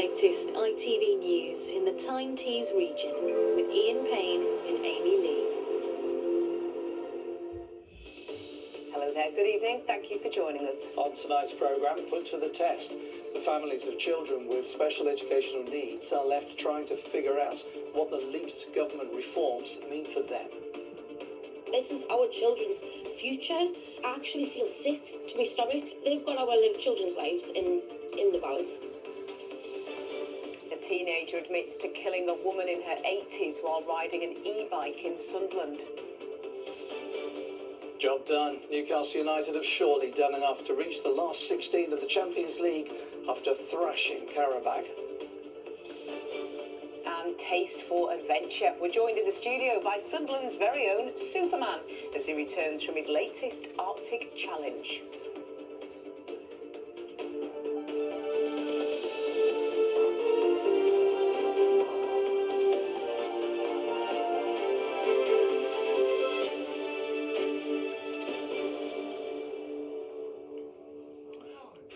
latest ITV news in the Tyne Tees region with Ian Payne and Amy Lee. Hello there, good evening. Thank you for joining us. On tonight's programme, put to the test. The families of children with special educational needs are left trying to figure out what the leaked government reforms mean for them. This is our children's future. I actually feel sick to my stomach. They've got our little children's lives in the balance. A teenager admits to killing a woman in her 80s while riding an e-bike in Sunderland. Job done. Newcastle United have surely done enough to reach the last 16 of the Champions League after thrashing Karabakh. And taste for adventure. We're joined in the studio by Sunderland's very own Superman as he returns from his latest Arctic challenge.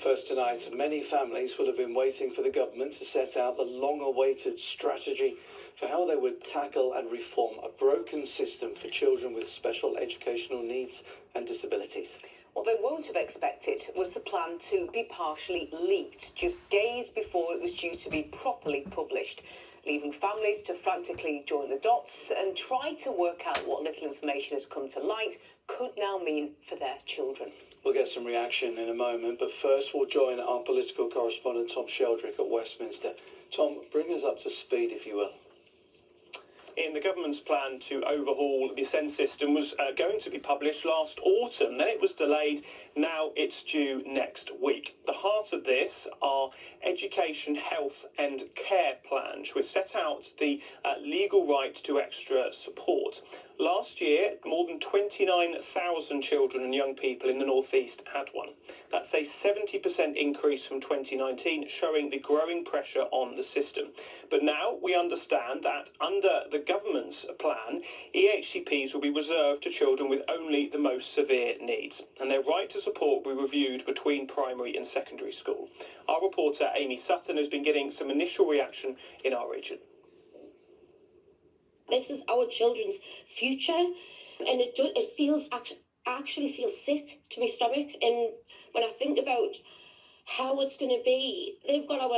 First tonight, many families will have been waiting for the government to set out the long-awaited strategy for how they would tackle and reform a broken system for children with special educational needs and disabilities. What they won't have expected was the plan to be partially leaked just days before it was due to be properly published, leaving families to frantically join the dots and try to work out what little information has come to light could now mean for their children. We'll get some reaction in a moment, but first we'll join our political correspondent Tom Sheldrick at Westminster. Tom, bring us up to speed, if you will. In the government's plan to overhaul the SEND system was going to be published last autumn. Then it was delayed. Now it's due next week. The heart of this are education, health and care plans, which set out the legal right to extra support. Last year, more than 29,000 children and young people in the North East had one. That's a 70% increase from 2019, showing the growing pressure on the system. But now we understand that under the government's plan, EHCPs will be reserved to children with only the most severe needs, and their right to support will be reviewed between primary and secondary school. Our reporter Amy Sutton has been getting some initial reaction in our region. This is our children's future, and it feels, I actually feel sick to my stomach. And when I think about how it's going to be, they've got our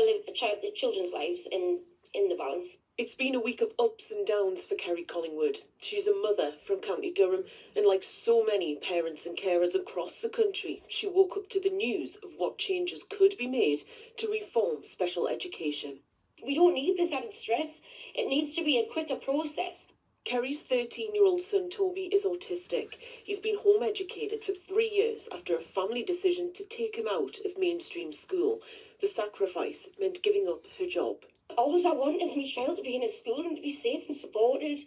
children's lives in the balance. It's been a week of ups and downs for Kerry Collingwood. She's a mother from County Durham, and like so many parents and carers across the country, she woke up to the news of what changes could be made to reform special education. We don't need this added stress. It needs to be a quicker process. Kerry's 13-year-old son Toby is autistic. He's been home educated for 3 years after a family decision to take him out of mainstream school. The sacrifice meant giving up her job. All I want is my child to be in a school and to be safe and supported.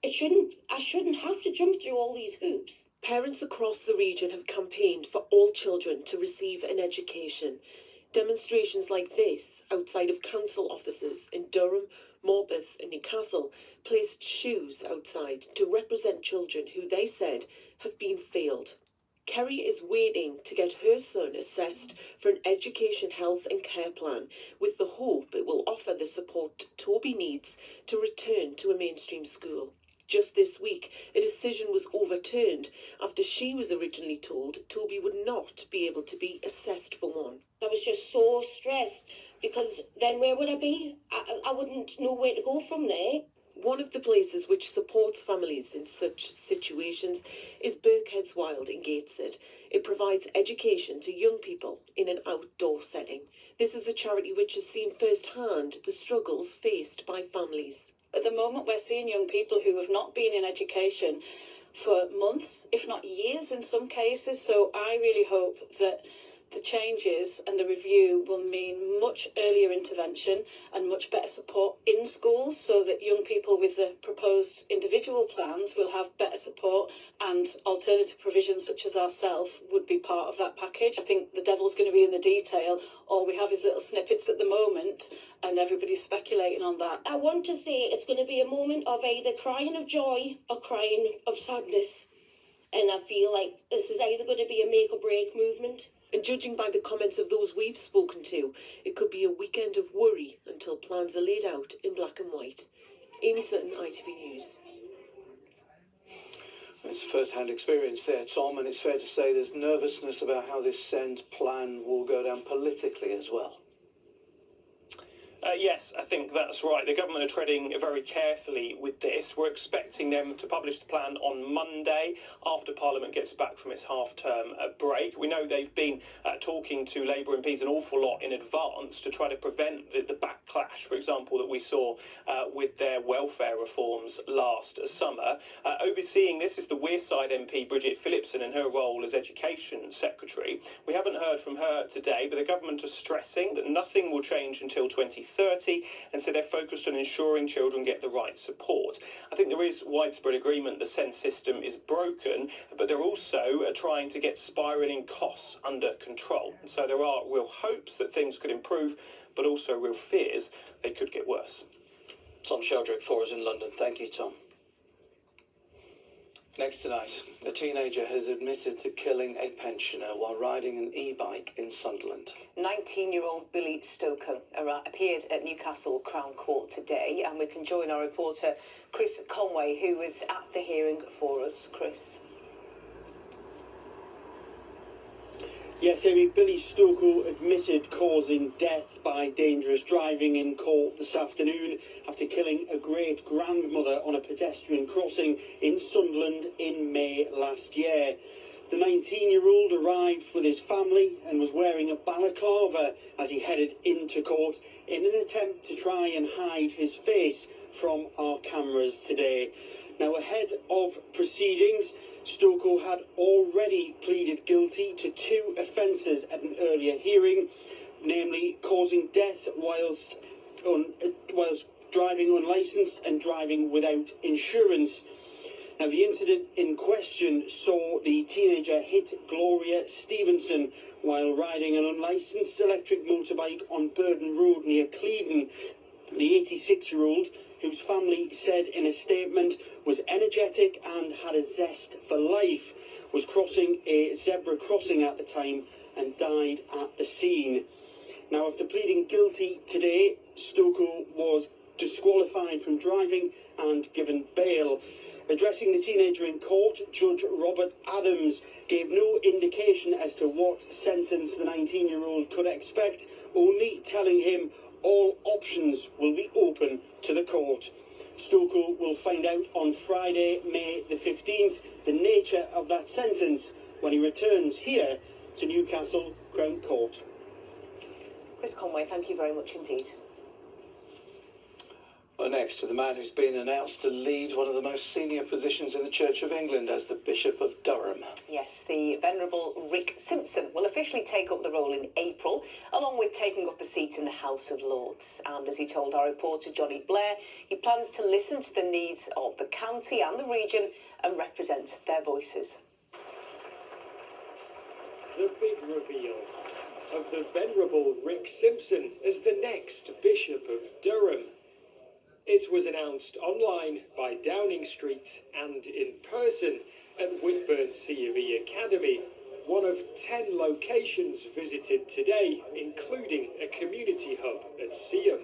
I shouldn't have to jump through all these hoops. Parents across the region have campaigned for all children to receive an education. Demonstrations like this outside of council offices in Durham, Morpeth and Newcastle placed shoes outside to represent children who they said have been failed. Kerry is waiting to get her son assessed for an education, health and care plan with the hope it will offer the support Toby needs to return to a mainstream school. Just this week, a decision was overturned after she was originally told Toby would not be able to be assessed for one. I was just so stressed because then where would I be? I wouldn't know where to go from there. One of the places which supports families in such situations is Birkhead's Wild in Gateshead. It provides education to young people in an outdoor setting. This is a charity which has seen firsthand the struggles faced by families. At the moment, we're seeing young people who have not been in education for months, if not years in some cases. So I really hope that the changes and the review will mean much earlier intervention and much better support in schools so that young people with the proposed individual plans will have better support, and alternative provisions such as ourselves would be part of that package. I think the devil's going to be in the detail. All we have is little snippets at the moment and everybody's speculating on that. I want to say it's going to be a moment of either crying of joy or crying of sadness. And I feel like this is either going to be a make or break movement. And judging by the comments of those we've spoken to, it could be a weekend of worry until plans are laid out in black and white. Amy Sutton, ITV News. It's first-hand experience there, Tom, and it's fair to say there's nervousness about how this SEND plan will go down politically as well. Yes, I think that's right. The government are treading very carefully with this. We're expecting them to publish the plan on Monday after Parliament gets back from its half-term break. We know they've been talking to Labour MPs an awful lot in advance to try to prevent the backlash, for example, that we saw with their welfare reforms last summer. Overseeing this is the Wearside MP Bridget Phillipson in her role as Education Secretary. We haven't heard from her today, but the government are stressing that nothing will change until 2030, and so they're focused on ensuring children get the right support. I think there is widespread agreement the SEND system is broken, but they're also trying to get spiralling costs under control. So there are real hopes that things could improve, but also real fears they could get worse. Tom Sheldrick for us in London. Thank you, Tom. Next tonight, a teenager has admitted to killing a pensioner while riding an e-bike in Sunderland. 19-year-old Billy Stoker appeared at Newcastle Crown Court today, and we can join our reporter Chris Conway, who was at the hearing for us. Chris. Yes, Amy, Billy Stoker admitted causing death by dangerous driving in court this afternoon after killing a great-grandmother on a pedestrian crossing in Sunderland in May last year. The 19-year-old arrived with his family and was wearing a balaclava as he headed into court in an attempt to try and hide his face from our cameras today. Now, ahead of proceedings, Stoker had already pleaded guilty to 2 offences at an earlier hearing, namely causing death whilst driving unlicensed and driving without insurance. Now, the incident in question saw the teenager hit Gloria Stevenson while riding an unlicensed electric motorbike on Burden Road near Clevedon. The 86-year-old, whose family said in a statement was energetic and had a zest for life, was crossing a zebra crossing at the time and died at the scene. Now, after pleading guilty today, Stoker was disqualified from driving and given bail. Addressing the teenager in court, Judge Robert Adams gave no indication as to what sentence the 19-year-old could expect, only telling him all options will be open to the court. Stoker will find out on Friday, May the 15th, the nature of that sentence when he returns here to Newcastle Crown Court. Chris Conway, thank you very much indeed. Well, next to the man who's been announced to lead one of the most senior positions in the Church of England as the Bishop of Durham. Yes, the Venerable Rick Simpson will officially take up the role in April, along with taking up a seat in the House of Lords. And as he told our reporter Johnny Blair, he plans to listen to the needs of the county and the region and represent their voices. The big reveal of the Venerable Rick Simpson as the next Bishop of Durham. It was announced online by Downing Street and in person at Whitburn C of E Academy, one of 10 locations visited today, including a community hub at Seaham.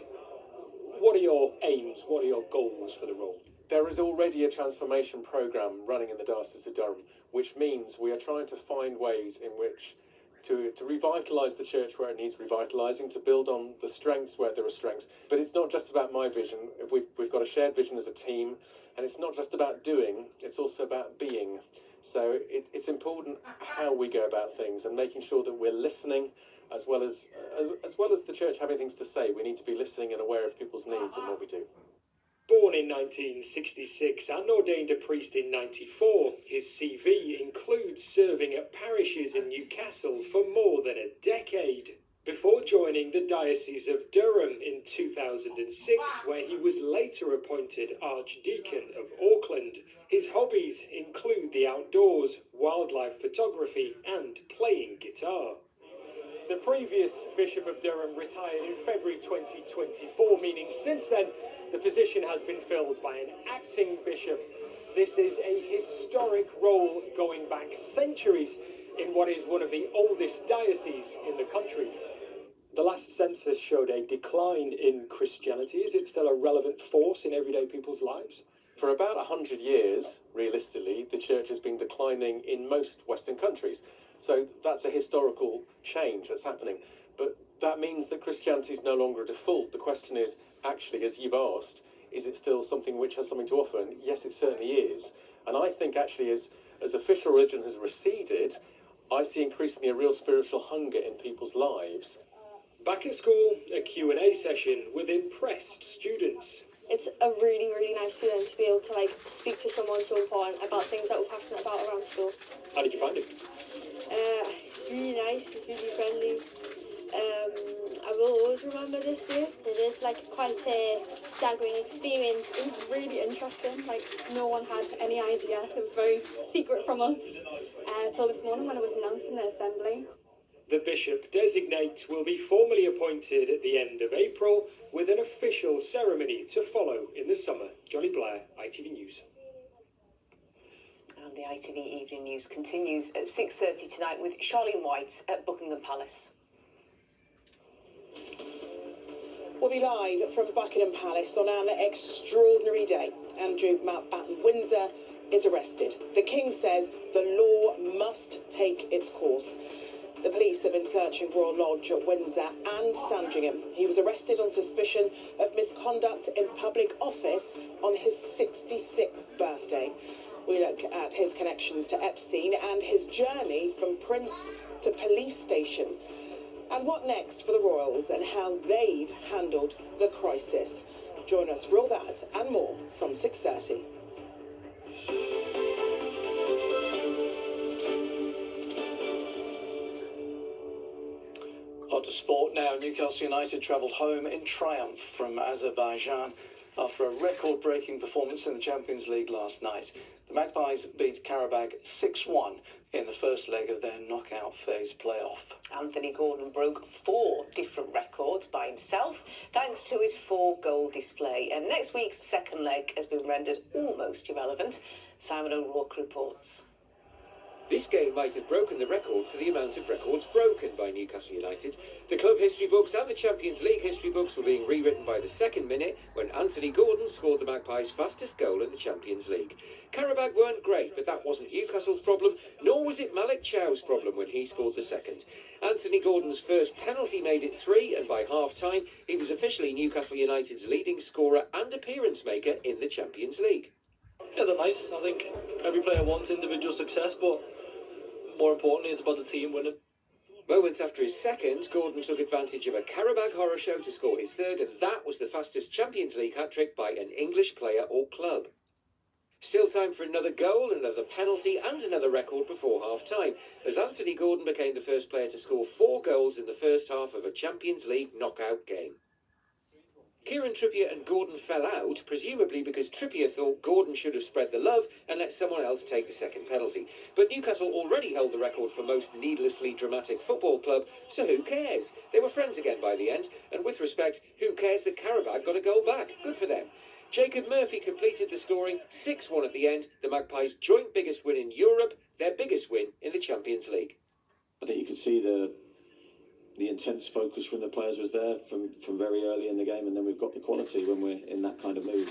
What are your aims? What are your goals for the role? There is already a transformation programme running in the Diocese of Durham, which means we are trying to find ways in which to revitalise the church where it needs revitalising, to build on the strengths where there are strengths. But it's not just about my vision. We've got a shared vision as a team, and it's not just about doing, it's also about being. So it's important how we go about things and making sure that we're listening as well as the church having things to say. We need to be listening and aware of people's needs and what we do. Born in 1966 and ordained a priest in 94, his CV includes serving at parishes in Newcastle for more than a decade, before joining the Diocese of Durham in 2006, where he was later appointed Archdeacon of Auckland. His hobbies include the outdoors, wildlife photography and playing guitar. The previous Bishop of Durham retired in February 2024, meaning since then the position has been filled by an acting bishop. This is a historic role going back centuries, in what is one of the oldest dioceses in the country. The last census showed a decline in Christianity. Is it still a relevant force in everyday people's lives? For about 100 years, realistically, the church has been declining in most Western countries. So that's a historical change that's happening. But that means that Christianity is no longer a default. The question is, actually, as you've asked, is it still something which has something to offer? And yes, it certainly is. And I think actually as official religion has receded, I see increasingly a real spiritual hunger in people's lives. Back at school, a Q&A session with impressed students. It's a really, really nice feeling to be able to speak to someone so important about things that we're passionate about around school. How did you find it? It's really nice, it's really friendly. I will always remember this day. It is quite a staggering experience. It was really interesting, no one had any idea. It was very secret from us till this morning when it was announced in the assembly. The Bishop Designate will be formally appointed at the end of April, with an official ceremony to follow in the summer. Johnny Blair, ITV News. And the ITV Evening News continues at 6:30 tonight with Charlene White at Buckingham Palace. We'll be live from Buckingham Palace on an extraordinary day. Andrew Mountbatten Windsor is arrested. The King says the law must take its course. The police have been searching Royal Lodge at Windsor and Sandringham. He was arrested on suspicion of misconduct in public office on his 66th birthday. We look at his connections to Epstein and his journey from Prince to police station. And what next for the Royals and how they've handled the crisis. Join us for all that and more from 6:30. On to sport now. Newcastle United travelled home in triumph from Azerbaijan after a record-breaking performance in the Champions League last night. The Magpies beat Karabakh 6-1 in the first leg of their knockout phase playoff. Anthony Gordon broke 4 different records by himself thanks to his 4-goal display. And next week's second leg has been rendered almost irrelevant. Simon O'Rourke reports. This game might have broken the record for the amount of records broken by Newcastle United. The club history books and the Champions League history books were being rewritten by the second minute when Anthony Gordon scored the Magpies' fastest goal in the Champions League. Karabakh weren't great, but that wasn't Newcastle's problem, nor was it Malik Chow's problem when he scored the second. Anthony Gordon's first penalty made it 3, and by half-time, he was officially Newcastle United's leading scorer and appearance maker in the Champions League. Yeah, they're nice. I think every player wants individual success, but more importantly, it's about the team winning. Moments after his second, Gordon took advantage of a Karabakh horror show to score his third, and that was the fastest Champions League hat-trick by an English player or club. Still time for another goal, another penalty and another record before half-time, as Anthony Gordon became the first player to score 4 goals in the first half of a Champions League knockout game. Kieran Trippier and Gordon fell out, presumably because Trippier thought Gordon should have spread the love and let someone else take the second penalty. But Newcastle already held the record for most needlessly dramatic football club, so who cares? They were friends again by the end, and with respect, who cares that Karabakh got a goal back? Good for them. Jacob Murphy completed the scoring, 6-1 at the end, the Magpies' joint biggest win in Europe, their biggest win in the Champions League. I think you could see the intense focus from the players was there from very early in the game, and then we've got the quality when we're in that kind of mood.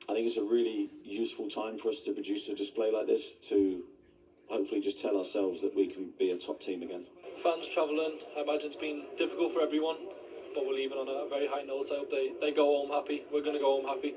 I think it's a really useful time for us to produce a display like this to hopefully just tell ourselves that we can be a top team again. Fans travelling, I imagine it's been difficult for everyone, but we're leaving on a very high note. I hope they go home happy. We're going to go home happy.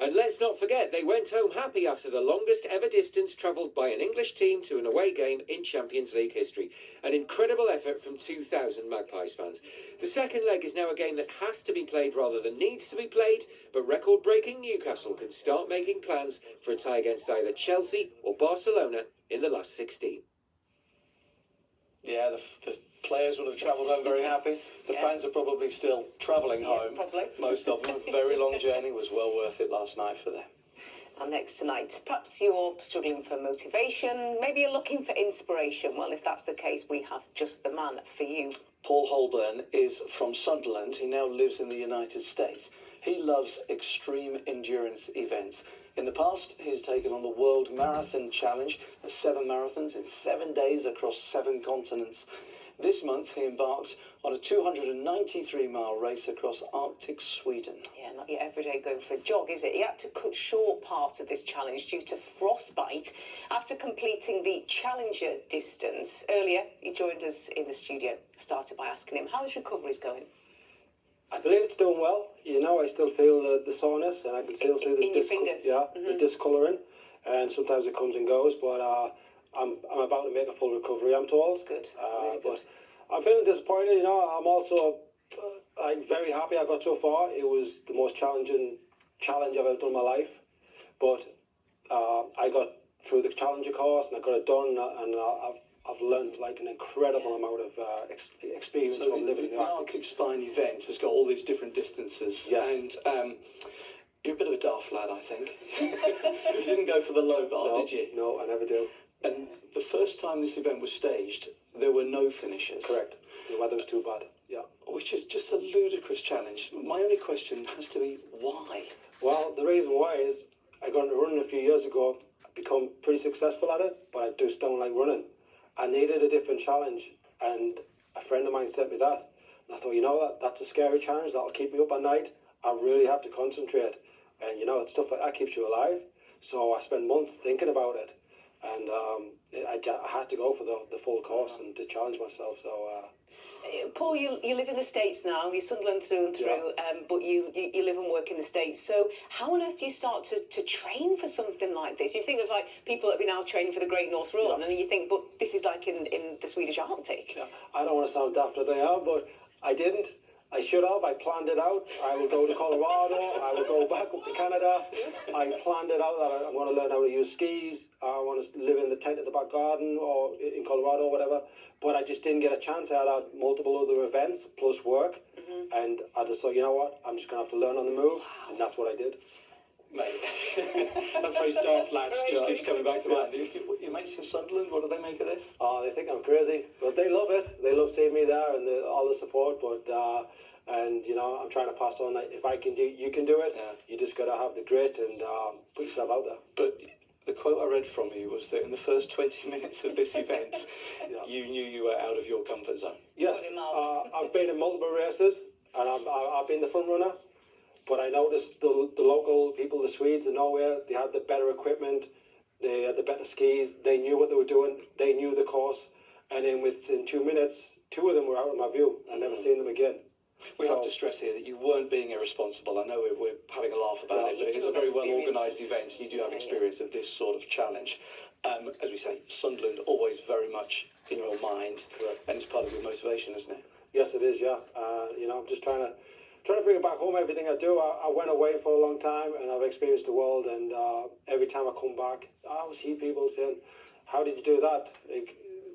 And let's not forget, they went home happy after the longest ever distance travelled by an English team to an away game in Champions League history. An incredible effort from 2,000 Magpies fans. The second leg is now a game that has to be played rather than needs to be played, but record-breaking Newcastle can start making plans for a tie against either Chelsea or Barcelona in the last 16. Yeah, the players would have travelled home very happy. The fans are probably still travelling home. Probably. Most of them. A very long journey, was well worth it last night for them. And next tonight, perhaps you're struggling for motivation, maybe you're looking for inspiration. Well, if that's the case, we have just the man for you. Paul Holborn is from Sunderland. He now lives in the United States. He loves extreme endurance events In the past, he's taken on the World Marathon Challenge, 7 marathons in 7 days across 7 continents. This month, he embarked on a 293-mile race across Arctic Sweden. Yeah, not your everyday going for a jog, is it? He had to cut short part of this challenge due to frostbite after completing the Challenger distance. Earlier, he joined us in the studio. Started by asking him how his recovery's going. I believe it's doing well. You know, I still feel the soreness, and I can still see the in your fingers. Yeah, the discolouring, and sometimes it comes and goes. But I'm about to make a full recovery, I'm told. That's good. Really good. But I'm feeling disappointed. You know, I'm also I'm very happy I got so far. It was the most challenging challenge I've ever done in my life. But I got through the Challenger course and I got it done, and I've learned like an incredible amount of experience from living in the the Arctic. Arctic Spine event has got all these different distances. Yes. And you're a bit of a daft lad, I think. You didn't go for the low bar, did you? No, I never do. And the first time this event was staged, there were no finishers. Correct. The weather was too bad. Yeah. Which is just a ludicrous challenge. My only question has to be, why? Well, the reason why is I got into running a few years ago. I've become pretty successful at it, but I just don't like running. I needed a different challenge, and a friend of mine sent me that. And I thought, you know, that's a scary challenge. That'll keep me up at night. I really have to concentrate. And, you know, stuff like that keeps you alive. So I spent months thinking about it. And I had to go for the full course and to challenge myself. So, Paul, you live in the States now. You're Sunderland through and through, but you live and work in the States. So how on earth do you start to train for something like this? You think of like people that have been out training for the Great North Run, and then you think, but this is like in the Swedish Arctic. Yeah. I don't want to sound daft as I am, but I didn't. I should have. I planned it out. I will go to Colorado. I will go back up to Canada. I planned it out that I'm going to learn how to use skis. I want to live in the tent at the back garden or in Colorado or whatever. But I just didn't get a chance. I had multiple other events plus work. And I just thought, you know what? I'm just going to have to learn on the move. And that's what I did. Mate, that phrase daft lads just keeps coming back to mind. Your mates in Sunderland, what do they make of this? Oh, they think I'm crazy, but they love it. They love seeing me there and all the support. But and you know, I'm trying to pass on that if I can do, you can do it. Yeah. You just got to have the grit and put yourself out there. But the quote I read from you was that in the first 20 minutes of this event, you knew you were out of your comfort zone. Yes, I've been in multiple races, and I've been the front runner. But I noticed the local people, the Swedes in Norway, they had the better equipment, they had the better skis, they knew what they were doing, they knew the course, and then within 2 minutes, 2 of them were out of my view. I never seen them again. We have to stress here that you weren't being irresponsible. I know we're having a laugh about it, but it is a very well-organised event. You do have experience of this sort of challenge. As we say, Sunderland always very much in your mind, and it's part of your motivation, isn't it? Yes, it is, yeah. You know, I'm just trying to bring it back home, everything I do. I went away for a long time and I've experienced the world, and every time I come back, I always hear people saying, how did you do that? They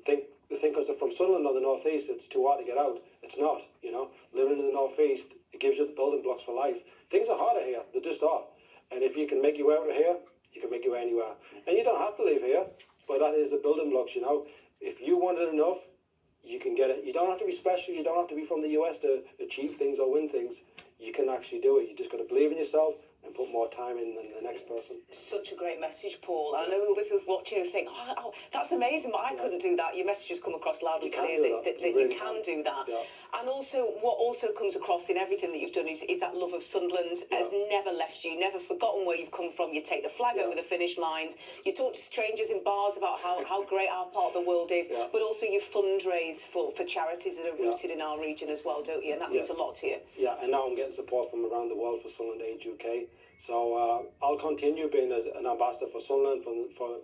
think because they're from Sunderland or the North East, it's too hard to get out. It's not, you know. Living in the North East, it gives you the building blocks for life. Things are harder here, they just are. And if you can make your way out of here, you can make your way anywhere. And you don't have to live here, but that is the building blocks, you know. If you want it enough, you can get it. You don't have to be special. You don't have to be from the US to achieve things or win things. You can actually do it. You just got to believe in yourself and put more time in than the next person. Such a great message, Paul. And I know there'll be people watching who think, oh, that's amazing, but I couldn't do that. Your message has come across loud and clear that you can do that. Yeah. And also, what also comes across in everything that you've done is that love of Sunderland has never left you, never forgotten where you've come from. You take the flag over the finish lines. You talk to strangers in bars about how great our part of the world is, but also you fundraise for charities that are rooted in our region as well, don't you? And that means a lot to you. Yeah, and now I'm getting support from around the world for Sunderland Age UK. So I'll continue being as an ambassador for Sunderland, for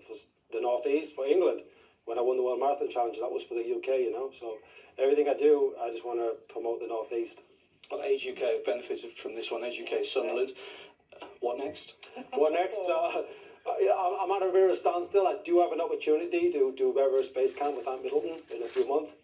the North East, for England. When I won the World Marathon Challenge, that was for the UK, you know. So everything I do, I just want to promote the North East. Well, Age UK have benefited from this one. Age UK Sunderland. What next? What next? I'm at a bit of a standstill. I do have an opportunity to do Everest Base Camp with Aunt Middleton in a few months.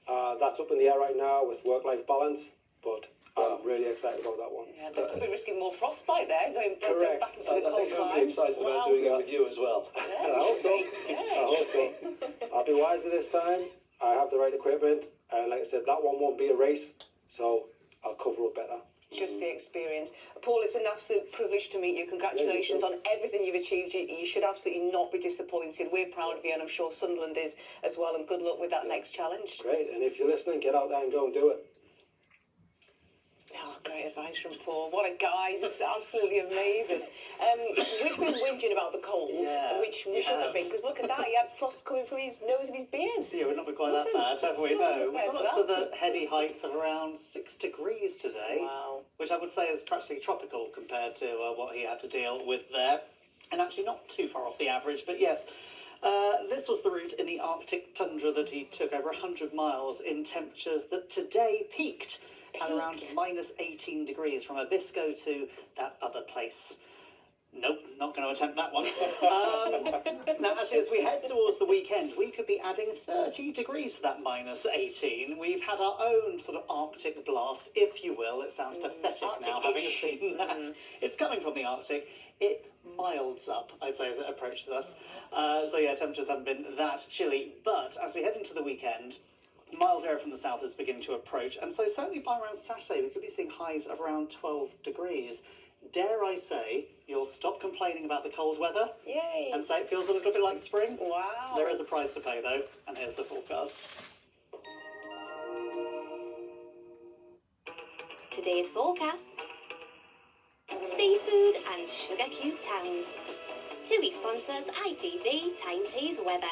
That's up in the air right now with work-life balance, but I'm really excited about that one. Yeah, they could be risking more frostbite there, going back into the cold I think I'm pretty excited about doing it with you as well. Yeah, I hope so. I hope so. I'll be wiser this time. I have the right equipment, and like I said, that one won't be a race, so I'll cover up better. just the experience. Paul, it's been an absolute privilege to meet you. Congratulations on everything you've achieved. You should absolutely not be disappointed. We're proud of you, and I'm sure Sunderland is as well, and good luck with that next challenge. Great, and if you're listening, get out there and go and do it. Oh, great advice from Paul. What a guy. This is absolutely amazing. We've been whinging about the cold, which we shouldn't have been, because look at that. He had frost coming from his nose and his beard. Yeah, we've not been quite that bad, have we? No. We've got up to the heady heights of around 6 degrees today. Wow. Which I would say is practically tropical compared to what he had to deal with there. And actually not too far off the average, but yes. This was the route in the Arctic tundra that he took, over 100 miles in temperatures that today peaked at around minus 18 degrees from Abisko to that other place. Nope, not going to attempt that one. Now, actually, as we head towards the weekend, we could be adding 30 degrees to that minus 18. We've had our own sort of Arctic blast, if you will. It sounds pathetic now, having seen that. It's coming from the Arctic. It milds up, I'd say, as it approaches us. So, yeah, temperatures haven't been that chilly. But as we head into the weekend, mild air from the south is beginning to approach, and so certainly by around Saturday we could be seeing highs of around 12 degrees. Dare I say you'll stop complaining about the cold weather. Yay! And say it feels a little bit like spring. Wow. There is a price to pay though, and here's the forecast. Today's forecast: seafood and sugar cube towns. TUI sponsors ITV Tyne Tees weather.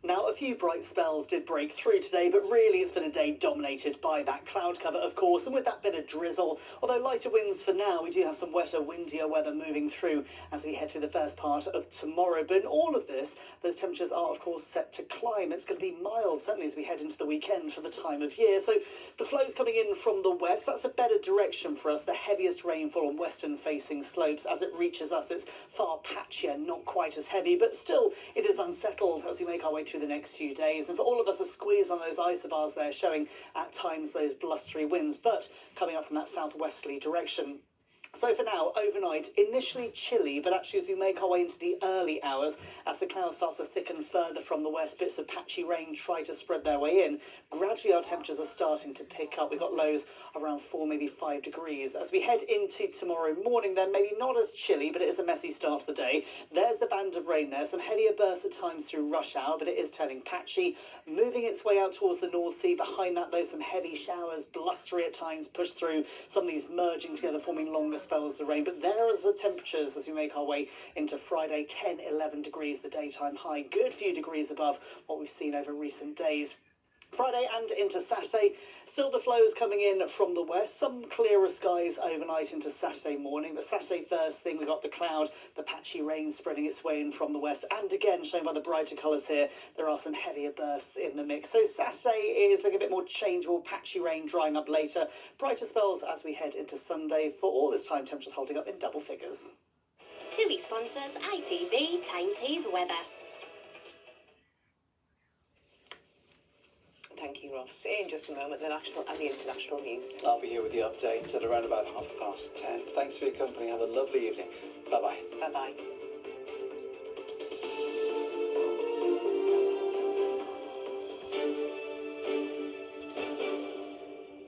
Now, a few bright spells did break through today, but really it's been a day dominated by that cloud cover, of course, and with that bit of drizzle. Although lighter winds for now, we do have some wetter, windier weather moving through as we head through the first part of tomorrow. But in all of this, those temperatures are, of course, set to climb. It's going to be mild, certainly as we head into the weekend for the time of year. So the flow's coming in from the west. That's a better direction for us. The heaviest rainfall on western-facing slopes. As it reaches us, it's far patchier, not quite as heavy, but still it is unsettled as we make our way through the next few days, and for all of us a squeeze on those isobars there, showing at times those blustery winds, but coming up from that southwesterly direction. So for now, overnight, initially chilly, but actually as we make our way into the early hours, as the cloud starts to thicken further from the west, bits of patchy rain try to spread their way in. Gradually our temperatures are starting to pick up. We've got lows around 4, maybe 5 degrees. As we head into tomorrow morning, then maybe not as chilly, but it is a messy start to the day. There's the band of rain there, some heavier bursts at times through rush hour, but it is turning patchy, moving its way out towards the North Sea. Behind that, though, some heavy showers, blustery at times, push through, some of these merging together, forming longer spells of rain. But there are the temperatures as we make our way into Friday, 10, 11 degrees, the daytime high, good few degrees above what we've seen over recent days. Friday and into Saturday, still the flows coming in from the west, some clearer skies overnight into Saturday morning, but Saturday first thing we've got the cloud, the patchy rain spreading its way in from the west, and again shown by the brighter colours here, there are some heavier bursts in the mix. So Saturday is looking a bit more changeable, patchy rain drying up later, brighter spells as we head into Sunday. For all this time, temperatures holding up in double figures. TUI sponsors ITV Tyne Tees weather. Thank you, Ross. In just a moment, the national and the international news. I'll be here with the update at around about 10:30. Thanks for your company. Have a lovely evening. Bye-bye. Bye-bye.